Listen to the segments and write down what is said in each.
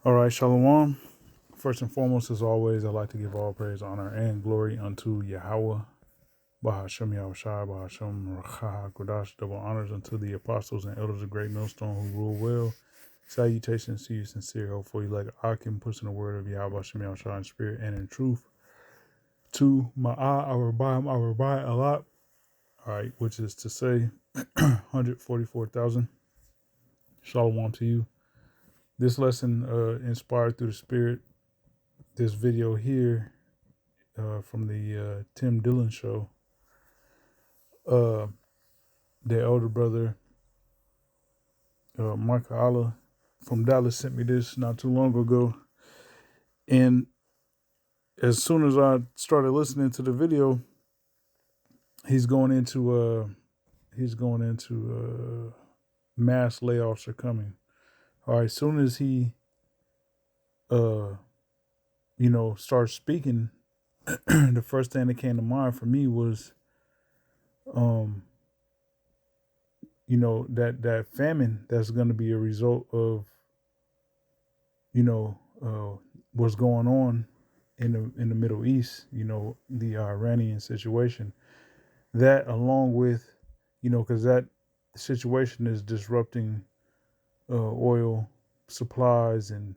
All right, Shalom. First and foremost, as always, I'd like to give all praise, honor, and glory unto Yahweh, Bahashem Yahushai, Bahashem Racha Kodash, double honors unto the apostles and elders of Great Millstone who rule well. Salutations to you, sincere, hopefully, like Akim puts in the word of Yahweh, Bahashem Yahushai in spirit and in truth. To Ma'ah, Arabai, a lot. All right, which is to say 144,000. Shalom to you. This lesson inspired through the spirit. This video here from the Tim Dillon show. The elder brother, Michael Allah from Dallas sent me this not too long ago. And as soon as I started listening to the video, he's going into mass layoffs are coming. All right, as soon as he starts speaking, the first thing that came to mind for me was that famine that's going to be a result of what's going on in the Middle East, the Iranian situation. That along with, because that situation is disrupting oil supplies and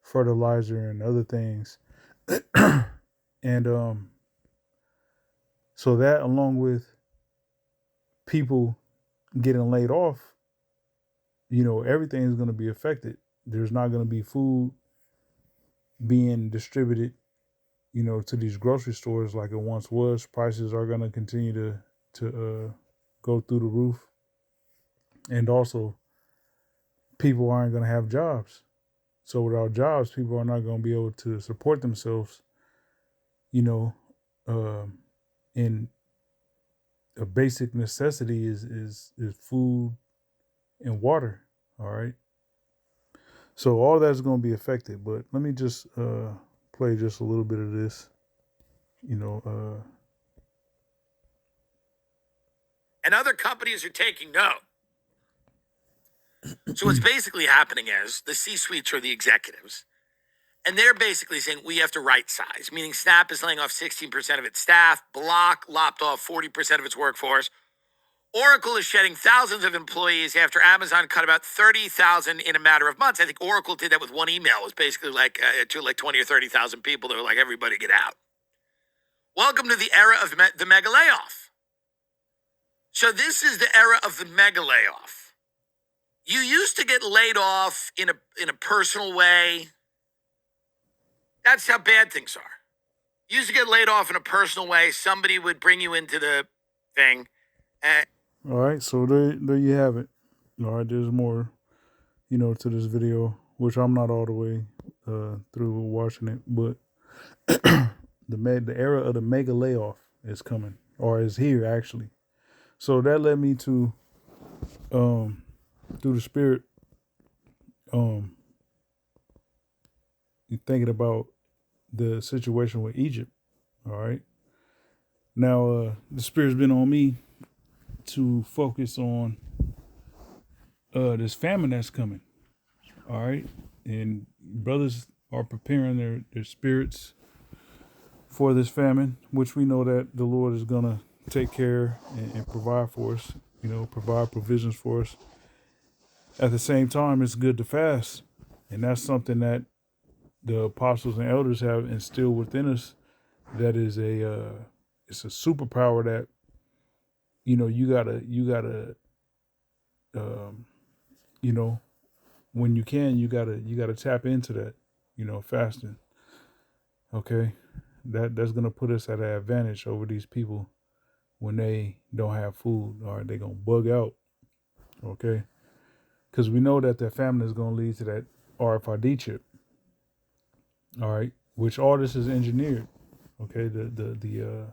fertilizer and other things. And so that along with people getting laid off, everything is going to be affected. There's not going to be food being distributed, to these grocery stores like it once was. Prices are going to continue to go through the roof. And also, people aren't going to have jobs. So without jobs, people are not going to be able to support themselves, in a basic necessity is food and water. All right. So all that's going to be affected. But let me just play just a little bit of this, and other companies are taking note. So what's basically happening is the C-suites or the executives, and they're basically saying we have to right size, meaning Snap is laying off 16% of its staff, Block lopped off 40% of its workforce. Oracle is shedding thousands of employees after Amazon cut about 30,000 in a matter of months. I think Oracle did that with one email. It was basically to 20 or 30,000 people. They were like, everybody get out. Welcome to the era of the mega layoff. So this is the era of the mega layoff. You used to get laid off in a personal way. That's how bad things are. You used to get laid off in a personal way. Somebody would bring you into the thing. All right, so there you have it. All right, there's more, to this video, which I'm not all the way through watching it, but the era of the mega layoff is coming, or is here actually. So that led me to, through the spirit, thinking about the situation with Egypt. All right. Now, the spirit's been on me to focus on this famine that's coming. All right. And brothers are preparing their spirits for this famine, which we know that the Lord is going to take care and provide for us, provide provisions for us. At the same time, it's good to fast. And that's something that the apostles and elders have instilled within us. That is it's a superpower that, you gotta, when you can, you gotta tap into that, fasting. Okay. That's going to put us at an advantage over these people when they don't have food, or they're going to bug out. Okay. Because we know that famine is going to lead to that RFID chip. All right. Which all this is engineered. Okay. The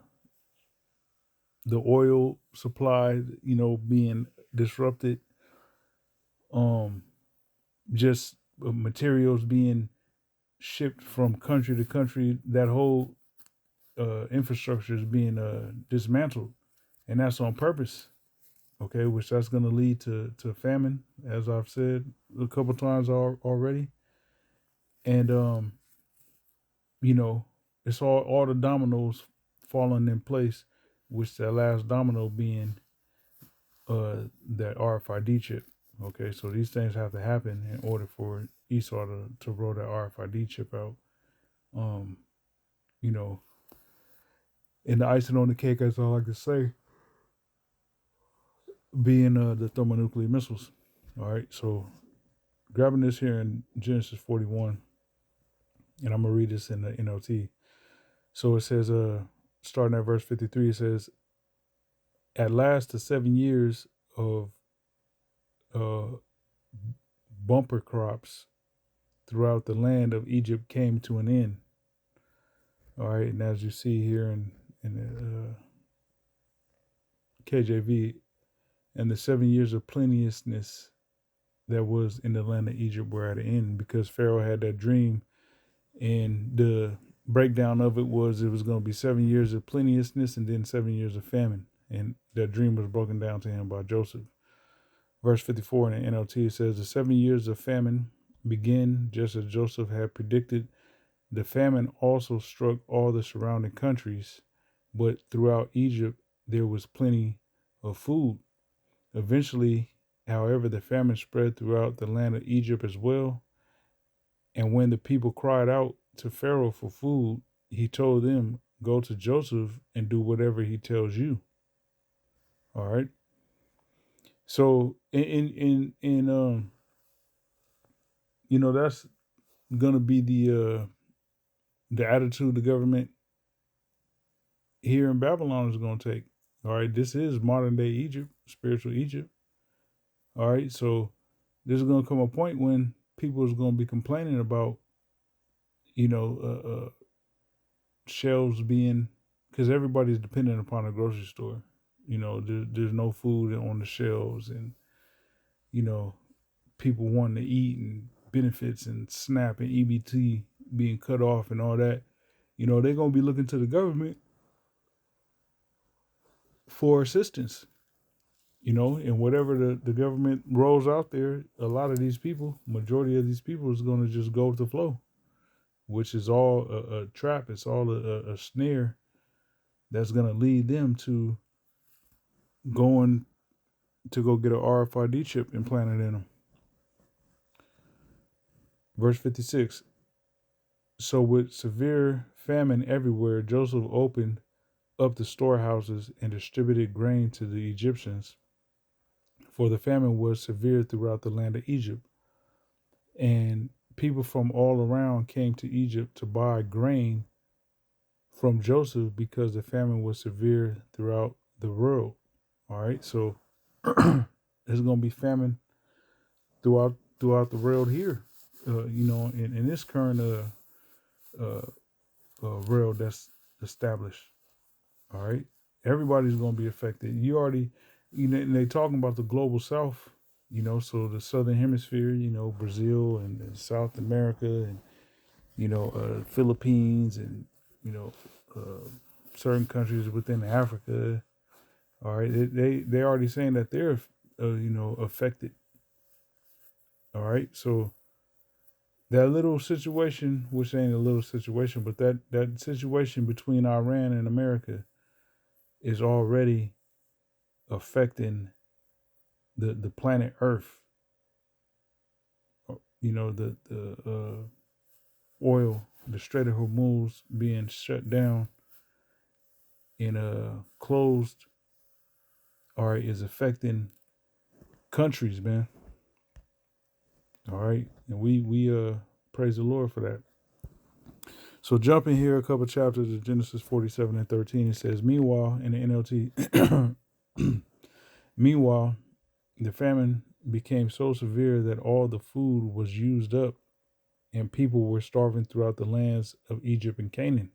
oil supply, being disrupted. Just materials being shipped from country to country. That whole infrastructure is being dismantled, and that's on purpose. Okay, which that's going to lead to famine, as I've said a couple times already. And you know, it's all the dominoes falling in place, which that last domino being that RFID chip. Okay, so these things have to happen in order for Esau to roll that RFID chip out. Um, you know, and the icing on the cake, as I like to say, being the thermonuclear missiles. All right, so grabbing this here in Genesis 41, and I'm gonna read this in the NLT. So it says, starting at verse 53, it says, "At last, the 7 years of uh, bumper crops throughout the land of Egypt came to an end." All right, and as you see here in the KJV, and the 7 years of plenteousness that was in the land of Egypt were at an end, because Pharaoh had that dream, and the breakdown of it was going to be 7 years of plenteousness and then 7 years of famine, and that dream was broken down to him by Joseph. Verse 54 in the NLT, it says, "The 7 years of famine began just as Joseph had predicted. The famine also struck all the surrounding countries, but throughout Egypt there was plenty of food. Eventually, however, the famine spread throughout the land of Egypt as well. And when the people cried out to Pharaoh for food, he told them, 'Go to Joseph and do whatever he tells you.'" All right. So that's gonna be the attitude the government here in Babylon is gonna take. All right. This is modern day Egypt, spiritual Egypt. All right. So there's gonna come a point when people is gonna be complaining about, you know, shelves being, because everybody's dependent upon a grocery store. There's no food on the shelves, and you know, people wanting to eat, and benefits and SNAP and EBT being cut off and all that. They're gonna be looking to the government for assistance. And whatever the government rolls out there, a lot of these people, majority of these people, is gonna just go with the flow, which is all a trap. It's all a snare that's going to lead them to going to go get an RFID chip implanted in them. Verse 56. "So with severe famine everywhere, Joseph opened up the storehouses and distributed grain to the Egyptians, for the famine was severe throughout the land of Egypt. And people from all around came to Egypt to buy grain from Joseph because the famine was severe throughout the world." All right, so there's going to be famine throughout the world here, in this current world that's established. All right, everybody's going to be affected. You already, and they talking about the global South. So the Southern Hemisphere, Brazil and South America, and Philippines, and certain countries within Africa. All right, they already saying that they're affected. All right, so that little situation, which ain't a little situation, but that situation between Iran and America is already affecting the planet Earth. The oil, the Strait of Hormuz being shut down and closed, all right, is affecting countries, man. All right, and we praise the Lord for that. So jumping here a couple chapters of Genesis 47 and 13, it says, "Meanwhile," in the NLT, "Meanwhile, the famine became so severe that all the food was used up, and people were starving throughout the lands of Egypt and Canaan."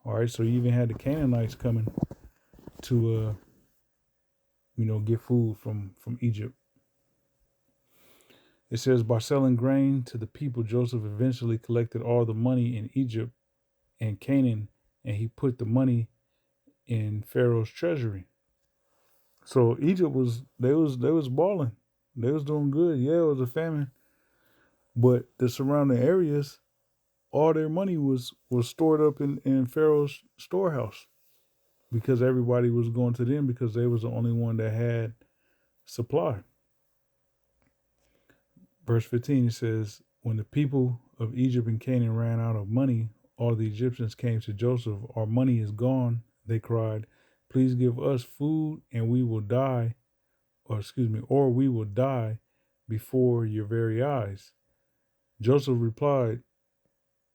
All right, so you even had the Canaanites coming to, get food from Egypt. It says, "By selling grain to the people, Joseph eventually collected all the money in Egypt and Canaan, and he put the money in Pharaoh's treasury." So Egypt was balling. They was doing good. Yeah, it was a famine, But the surrounding areas, all their money was stored up in Pharaoh's storehouse because everybody was going to them because they was the only one that had supply. Verse 15 it says, when the people of Egypt and Canaan ran out of money, all the Egyptians came to Joseph. Our money is gone, they cried. Please give us food and we will die, or we will die before your very eyes. Joseph replied,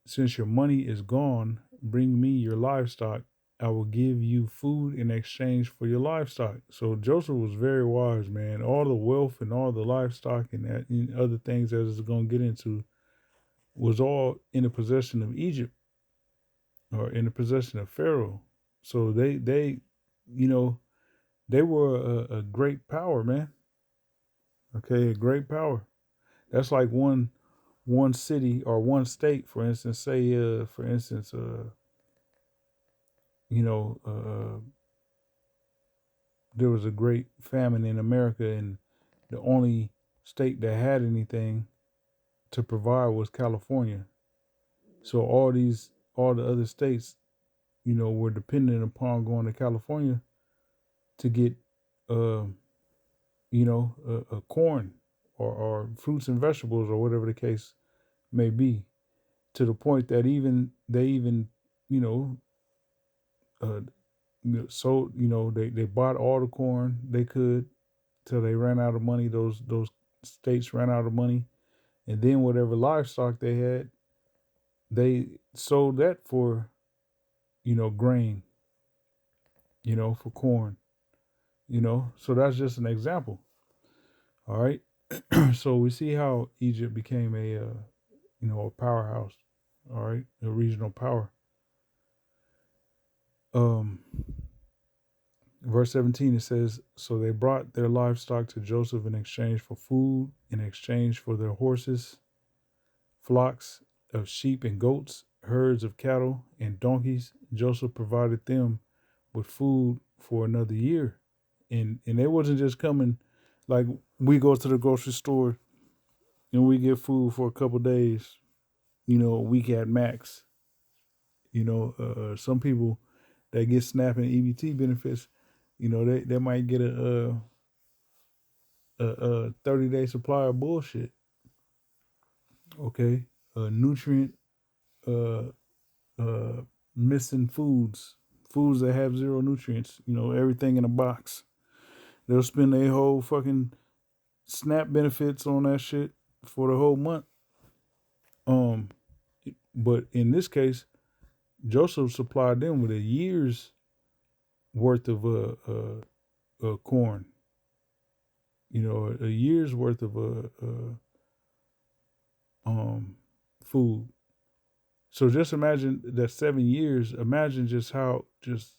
since your money is gone, bring me your livestock. I will give you food in exchange for your livestock. So Joseph was very wise, man. All the wealth and all the livestock and other things that is going to get into was all in the possession of Egypt or in the possession of Pharaoh. So you know, they were a great power, man. Okay, a great power. That's like one city or one state, for instance. Say, for instance, you know, there was a great famine in America, and the only state that had anything to provide was California. So all the other states, were dependent upon going to California to get, uh, corn or fruits and vegetables or whatever the case may be. To the point that they you know, uh, sold, they bought all the corn they could till they ran out of money. Those states ran out of money, and then whatever livestock they had, they sold that for grain, for corn, So that's just an example. All right. So we see how Egypt became a powerhouse. All right, a regional power. Um, Verse 17 it says, so they brought their livestock to Joseph in exchange for food, in exchange for their horses, flocks of sheep and goats, herds of cattle and donkeys. Joseph provided them with food for another year. And they wasn't just coming like we go to the grocery store and we get food for a couple days, a week at max. Some people that get SNAP and EBT benefits, they might get a 30-day supply of bullshit. Okay, nutrient uh, uh, missing foods that have zero nutrients. Everything in a box. They'll spend their whole fucking SNAP benefits on that shit for the whole month. Um, but in this case, Joseph supplied them with a year's worth of corn. A year's worth of food. So just imagine that 7 years. Imagine just how just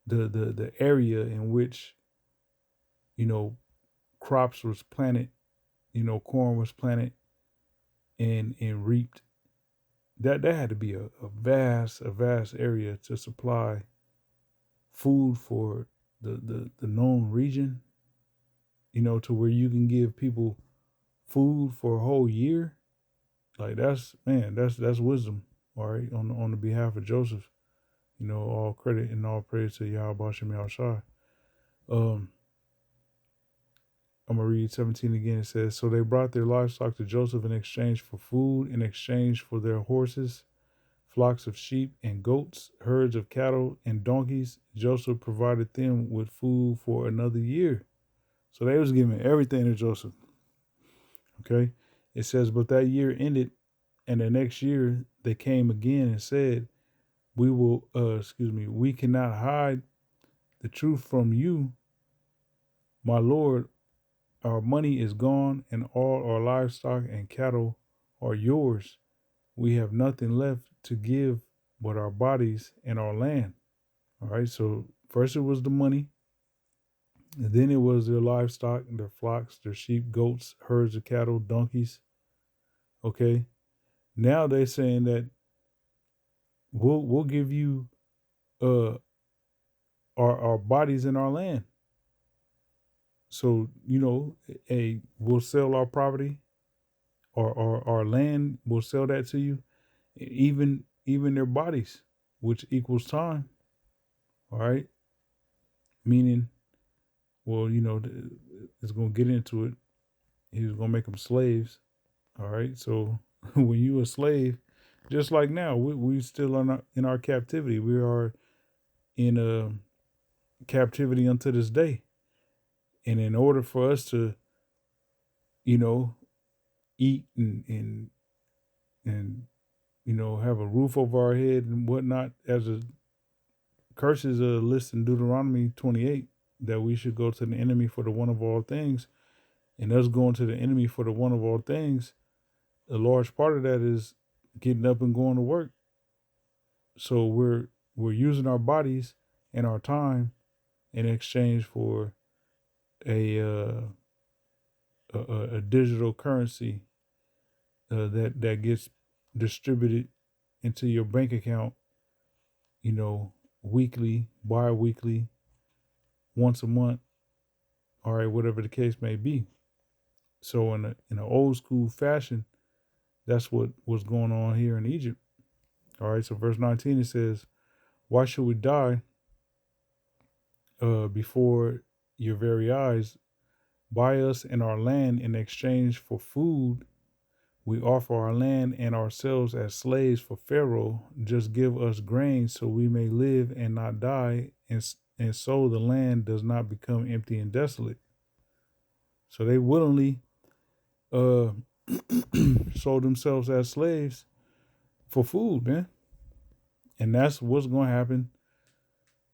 the area in which crops was planted, corn was planted and reaped. That had to be a vast area to supply food for the known region. To where you can give people food for a whole year. Like that's wisdom. All right, on the behalf of Joseph. All credit and all praise to Yahweh Shem Yahushua. Um, I'm gonna read 17 again. It says, so they brought their livestock to Joseph in exchange for food, in exchange for their horses, flocks of sheep and goats, herds of cattle and donkeys. Joseph provided them with food for another year. So they was giving everything to Joseph. Okay. It says, but that year ended, and the next year they came again and said, we cannot hide the truth from you, my Lord. Our money is gone, and all our livestock and cattle are yours. We have nothing left to give but our bodies and our land. All right. So first it was the money, and then it was their livestock, their flocks, their sheep, goats, herds of cattle, donkeys. Okay. Now they're saying that we'll give you uh our bodies and our land. So, we'll sell our property or our land will sell that to you, even their bodies, which equals time. All right, meaning, well, it's gonna get into it. He was gonna make them slaves. All right, so when you a slave, just like now, we still are not in our captivity. We are in a captivity unto this day, and in order for us to, you know, eat and have a roof over our head and whatnot, as a curses list in Deuteronomy 28, that we should go to the enemy for the one of all things, and us going to the enemy for the one of all things, a large part of that is getting up and going to work. So we're using our bodies and our time in exchange for a a digital currency that gets distributed into your bank account, weekly, bi-weekly, once a month, all right, whatever the case may be. So in an old school fashion, that's what was going on here in Egypt. All right, so verse 19, it says, "Why should we die before your very eyes? Buy us and our land in exchange for food. We offer our land and ourselves as slaves for Pharaoh. Just give us grain so we may live and not die, and so the land does not become empty and desolate." So they willingly uh, sold themselves as slaves for food, man. And that's what's going to happen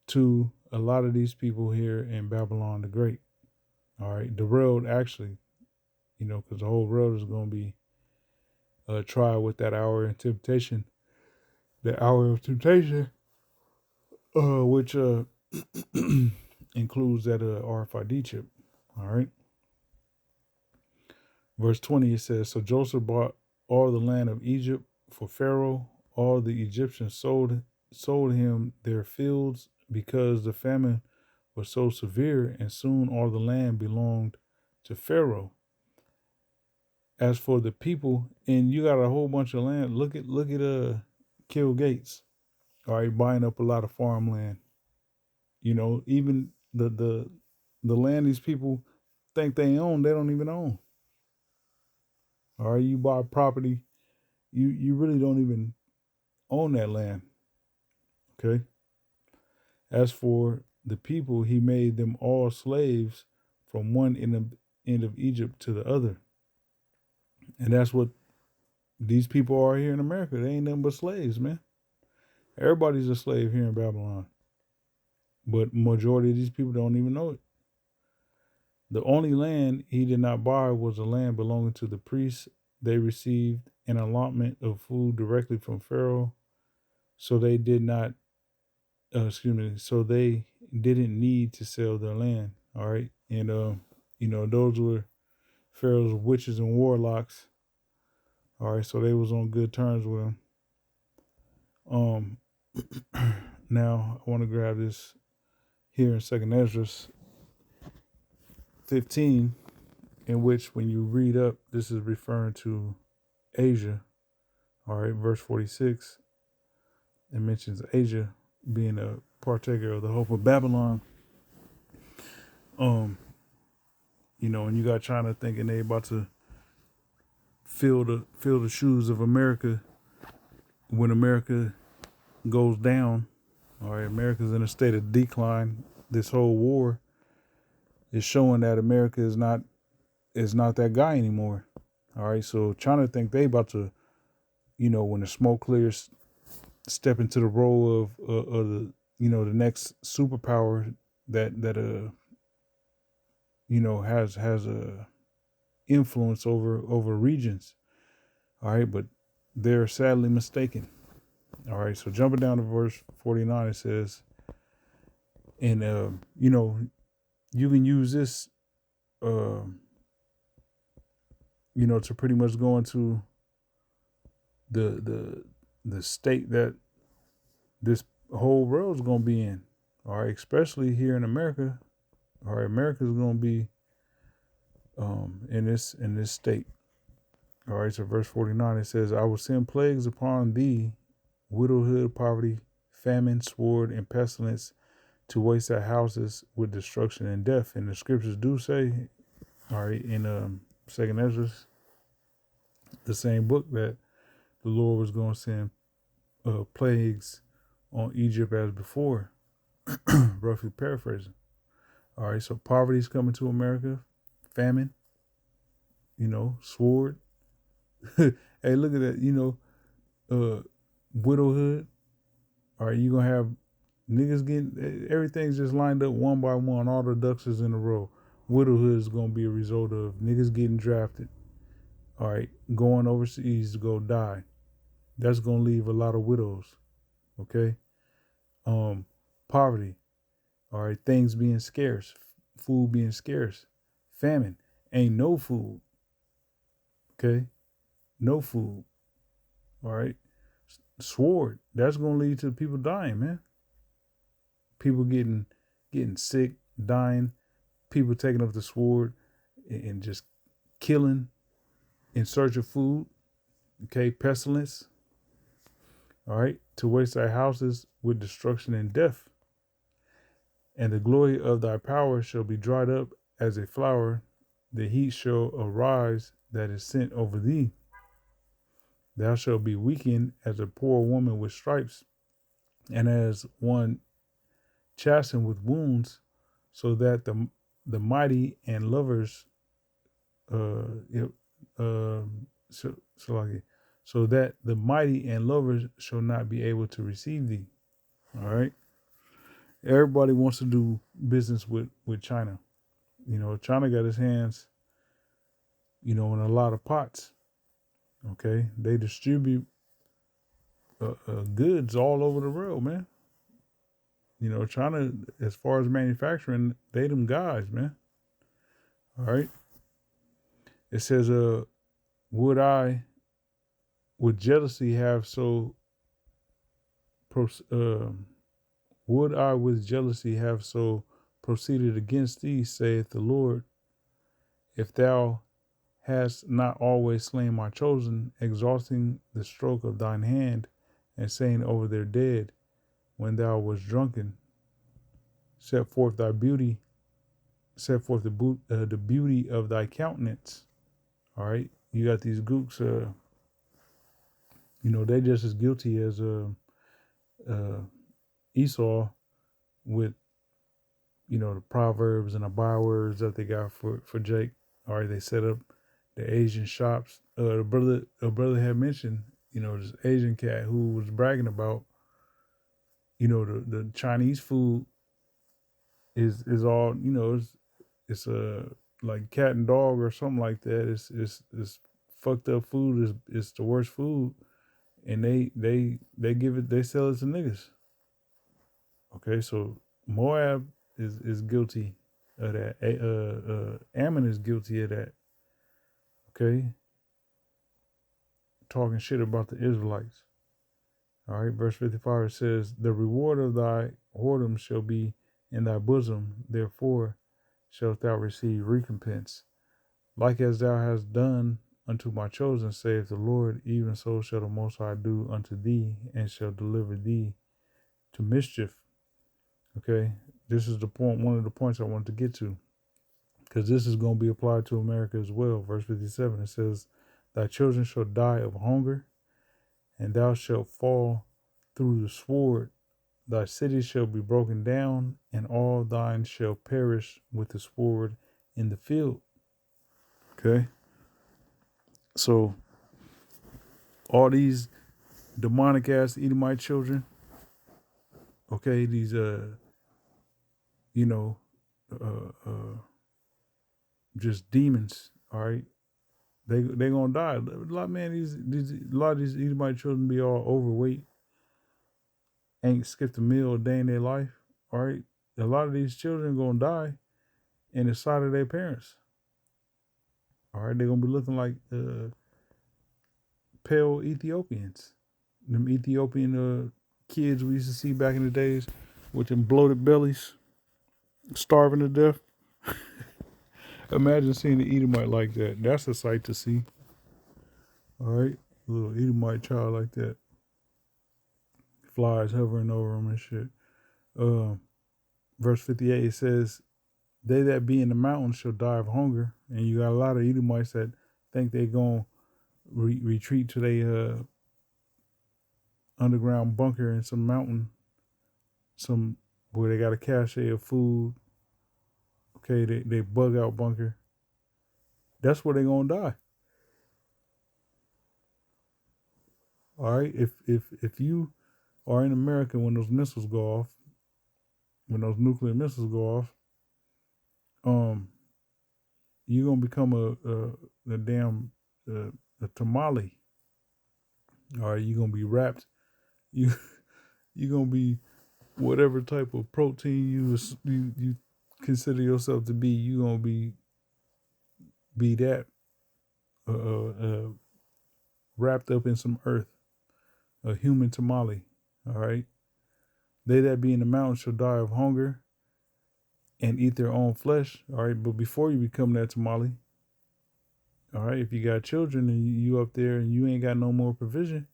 to a lot of these people here in Babylon the Great. All right, the world actually, because the whole world is going to be tried with that hour of temptation. The hour of temptation, which includes that RFID chip. All right. Verse 20, it says, "So Joseph bought all the land of Egypt for Pharaoh. All the Egyptians sold him their fields because the famine was so severe, and soon all the land belonged to Pharaoh. As for the people," and you got a whole bunch of land. Look at Kill Gates, all right, buying up a lot of farmland. Even the land these people think they own, they don't even own. All right, you buy property, you really don't even own that land. Okay. As for the people, he made them all slaves from one end of Egypt to the other. And that's what these people are here in America. They ain't nothing but slaves, man. Everybody's a slave here in Babylon. But majority of these people don't even know it. The only land he did not buy was the land belonging to the priests. They received an allotment of food directly from Pharaoh, so they did not, so they didn't need to sell their land. All right. And, those were Pharaoh's witches and warlocks. All right. So they was on good terms with him. Now I want to grab this here in 2nd Ezra 15, in which when you read up, this is referring to Asia. All right, verse 46, it mentions Asia being a partaker of the hope of Babylon. And you got China thinking they about to fill the shoes of America when America goes down. All right, America's in a state of decline. This whole war is showing that America is not that guy anymore. All right, so China think they about to, when the smoke clears, step into the role of the the next superpower that has a influence over regions. All right, but they're sadly mistaken. All right, so jumping down to verse 49, it says, and you can use this to pretty much go into the state that this whole world is going to be in. All right, especially here in America. All right, America is going to be in this state. All right, so verse 49, it says, I will send plagues upon thee, widowhood, poverty, famine, sword, and pestilence, to waste thy houses with destruction and death. And the scriptures do say, all right, in Second Ezra, the same book, that the Lord was going to send plagues on Egypt as before, roughly paraphrasing. All right, so poverty is coming to America, famine, sword. Hey, look at that, widowhood. All right, you're going to have niggas getting, everything's just lined up one by one. All the ducks is in a row. Widowhood is going to be a result of niggas getting drafted. All right, going overseas to go die. That's going to leave a lot of widows. Okay. Poverty. All right, things being scarce, food being scarce, famine. Ain't no food. Okay, no food. All right, sword. That's going to lead to people dying, man. People getting sick, dying. People taking up the sword and just killing in search of food. Okay, pestilence. All right, to waste thy houses with destruction and death. And the glory of thy power shall be dried up as a flower. The heat shall arise that is sent over thee. Thou shalt be weakened as a poor woman with stripes, and as one chastened with wounds, so that the mighty and lovers, so that the mighty and lovers shall not be able to receive thee. All right. Everybody wants to do business with China. China got its hands, in a lot of pots. Okay, they distribute goods all over the world, man. China, as far as manufacturing, they them guys, man. All right. It says, would I, with jealousy, have so, would I with jealousy have so proceeded against thee, saith the Lord, if thou hast not always slain my chosen, exhausting the stroke of thine hand, and saying over their dead, when thou wast drunken, set forth the beauty of thy countenance. All right, you got these gooks. They just as guilty as Esau with the proverbs and the bywords that they got for Jake. All right, they set up the Asian shops. A brother had mentioned this Asian cat who was bragging about the Chinese food is all it's a like cat and dog or something like that. It's fucked up food. It's the worst food, and they sell it to niggas. Okay, so Moab is guilty of that. Ammon is guilty of that. Okay, talking shit about the Israelites. All right, verse 55, it says, the reward of thy whoredom shall be in thy bosom, therefore shalt thou receive recompense. Like as thou hast done unto my chosen, saith the Lord, even so shall the Most High do unto thee, and shall deliver thee to mischief. Okay, this is the point, one of the points I wanted to get to, because this is going to be applied to America as well. Verse 57, it says, thy children shall die of hunger, and thou shalt fall through the sword. Thy cities shall be broken down, and all thine shall perish with the sword in the field. Okay? So, all these demonic ass Edomite children, okay, these, just demons, all right? They gonna die. A lot, man. A lot of these Edomite children be all overweight, ain't skipped a meal a day in their life. All right, a lot of these children gonna die in the sight of their parents. All right, they're gonna be looking like pale Ethiopians. Them Ethiopian kids we used to see back in the days with them bloated bellies, starving to death. Imagine seeing an Edomite like that. That's a sight to see. All right, little Edomite child like that, flies hovering over him and shit. Verse 58 it says, "They that be in the mountains shall die of hunger." And you got a lot of Edomites that think they gonna retreat to their underground bunker in some mountain, some where they got a cache of food. Okay, they bug out bunker. That's where they gonna die. All right, if you are in America when those missiles go off, when those nuclear missiles go off, you're gonna become a damn a tamale. All right, you're gonna be wrapped. You you're gonna be whatever type of protein you consider yourself to be. You gonna be that uh, uh, uh, wrapped up in some earth, a human tamale. All right, they that be in the mountains shall die of hunger and eat their own flesh. All right, but before you become that tamale, all right, if you got children and you up there and you ain't got no more provision,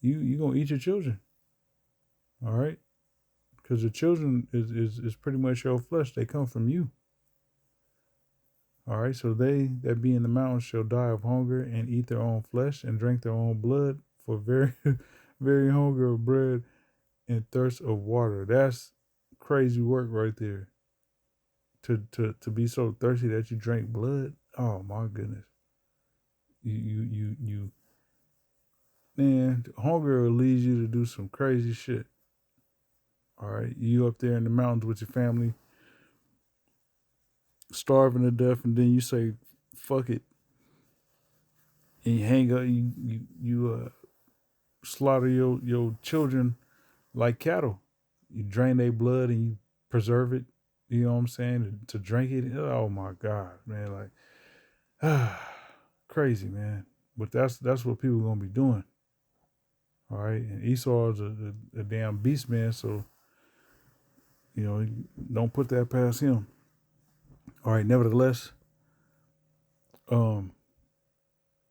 you gonna eat your children. All right, because the children is pretty much your flesh. They come from you. All right, so they that be in the mountains shall die of hunger and eat their own flesh and drink their own blood, for very, very hunger of bread and thirst of water. That's crazy work right there. To be so thirsty that you drink blood. Oh my goodness. You man, hunger will lead you to do some crazy shit. All right, you up there in the mountains with your family, starving to death, and then you say, "Fuck it," and you hang up. You slaughter your children like cattle. You drain their blood and you preserve it. You know what I'm saying? To drink it. Oh my God, man! Like, crazy, man. But that's what people gonna be doing. All right, and Esau is a damn beast, man. So don't put that past him. All right. Nevertheless, um,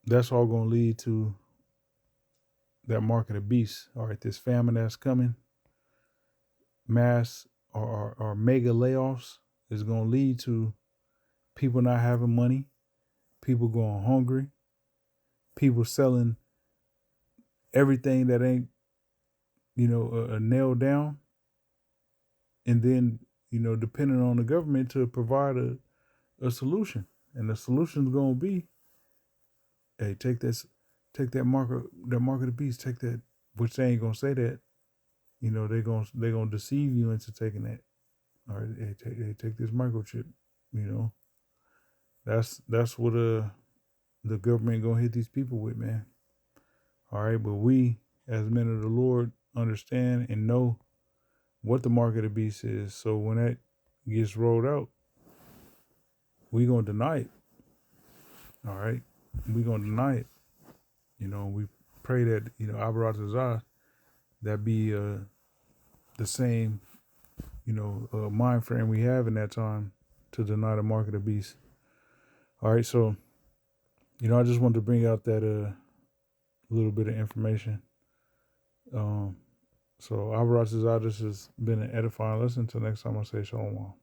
that's all gonna lead to that mark of the beast. All right, this famine that's coming, mass or mega layoffs, is gonna lead to people not having money, people going hungry, people selling everything that ain't nailed down, and then depending on the government to provide a solution. And the solution is gonna be, hey, take that mark of the beast, take that. Which they ain't gonna say that. They're gonna deceive you into taking that. All right, hey, take this microchip. You know, that's what the government gonna hit these people with, man. All right, but we as men of the Lord understand and know what the mark of the beast is. So when that gets rolled out, we gonna deny it. All right, we gonna deny it. We pray that Abaratazah, that be the same mind frame we have in that time to deny the mark of the beast. All right, so I just wanted to bring out that little bit of information. So Abaratazah, this has been an edifying lesson. Until next time, I say shalom.